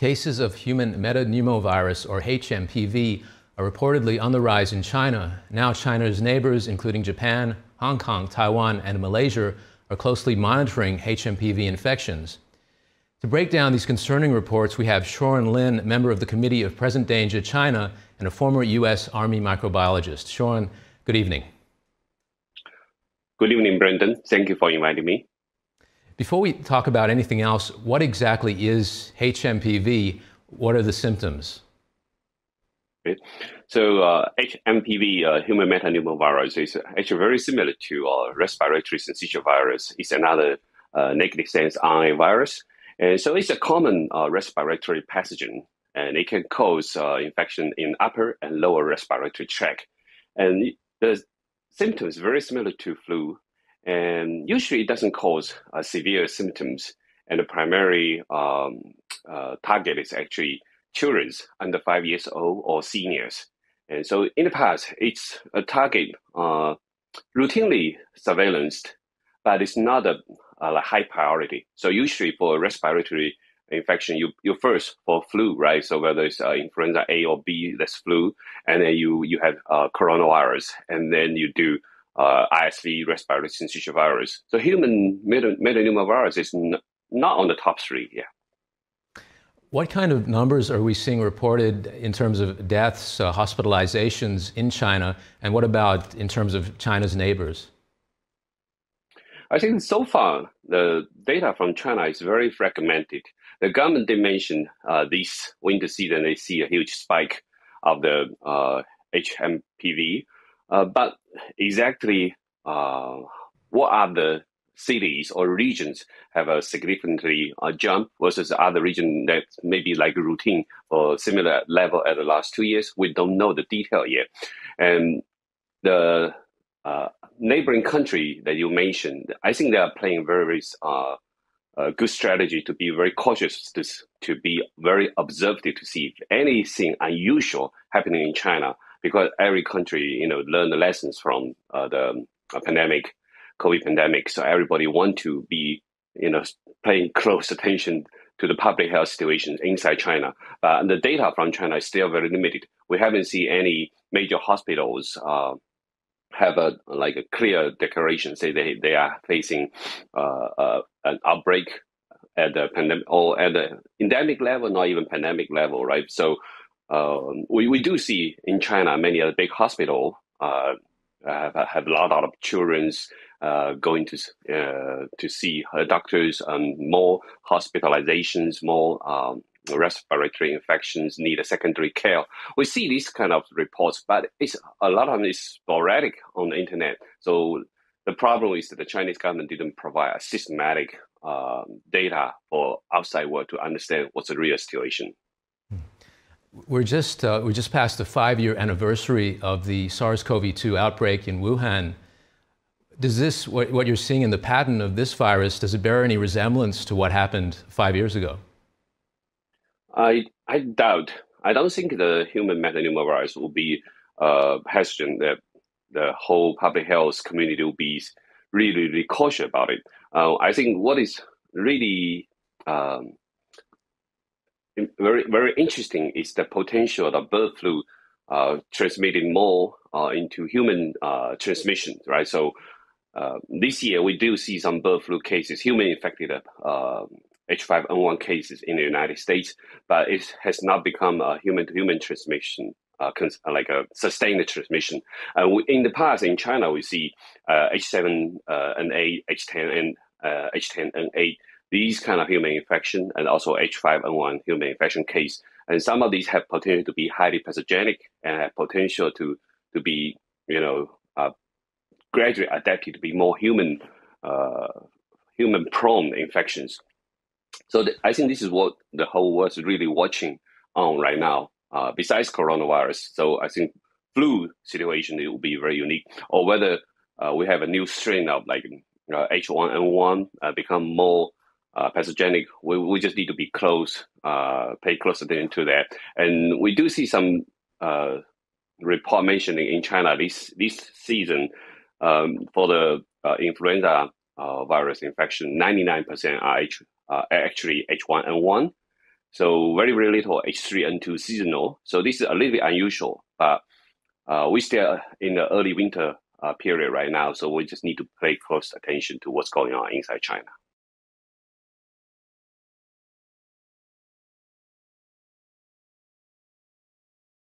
Cases of human metapneumovirus, or HMPV, are reportedly on the rise in China. Now China's neighbors, including Japan, Hong Kong, Taiwan, and Malaysia, are closely monitoring HMPV infections. To break down these concerning reports, we have Sharon Lin, member of the Committee of Present Danger China and a former U.S. Army microbiologist. Sharon, good evening. Good evening, Brendan. Thank you for inviting me. Before we talk about anything else, what exactly is HMPV? What are the symptoms? Okay. So HMPV, human metapneumovirus, is actually very similar to respiratory syncytial virus. It's another negative sense RNA virus. And so it's a common respiratory pathogen, and it can cause infection in upper and lower respiratory tract. And the symptoms are very similar to flu, and usually it doesn't cause severe symptoms. And the primary target is actually children under 5 years old or seniors. And so in the past, it's a target routinely surveillanced, but it's not a high priority. So usually for respiratory infection, you first for flu, right? So whether it's influenza A or B, that's flu, and then you have coronavirus, and then you do RSV, respiratory syncytial virus. So human metapneumovirus is not on the top three, yeah. What kind of numbers are we seeing reported in terms of deaths, hospitalizations in China, and what about in terms of China's neighbors? I think so far, the data from China is very fragmented. The government did mention this winter season, they see a huge spike of the HMPV. But exactly what are the cities or regions have a significantly jump versus other region that may be like routine or similar level at the last 2 years? We don't know the detail yet. And the neighboring country that you mentioned, I think they are playing very good strategy to be very cautious, to be very observative to see if anything unusual happening in China, because every country, learned the lessons from the pandemic, COVID pandemic. So everybody want to be, paying close attention to the public health situation inside China. But the data from China is still very limited. We haven't seen any major hospitals have a clear declaration say they are facing an outbreak at the pandemic or at the endemic level, not even pandemic level, right? So we do see in China many of the big hospitals have a lot of children going to see doctors, more hospitalizations, more respiratory infections need a secondary care. We see these kind of reports, but a lot of them is sporadic on the internet. So the problem is that the Chinese government didn't provide a systematic data for outside world to understand what's the real situation. We just passed the 5-year anniversary of the SARS-CoV-2 outbreak in Wuhan. Does this, what you're seeing in the pattern of this virus, does it bear any resemblance to what happened 5 years ago? I doubt. I don't think the human metapneumovirus will be pathogen that the whole public health community will be really, really cautious about it. I think what is really very, very interesting is the potential of bird flu transmitting more into human transmission, right? So this year we do see some bird flu cases, human infected H5N1 cases in the United States, but it has not become a human-to-human transmission, like a sustained transmission. In the past, in China, we see H7N8, H10 and H10N8, these kind of human infection, and also H5N1 human infection case. And some of these have potential to be highly pathogenic and have potential to be, gradually adapted to be more human-prone infections. So I think this is what the whole world is really watching on right now, besides coronavirus. So I think flu situation, it will be very unique, or whether we have a new strain of like H1N1 become more pathogenic. We just need to be pay close attention to that. And we do see some report mentioning in China this season for the influenza virus infection, 99% are actually H1N1. So very, very little H3N2 seasonal. So this is a little bit unusual, but we're still in the early winter period right now. So we just need to pay close attention to what's going on inside China.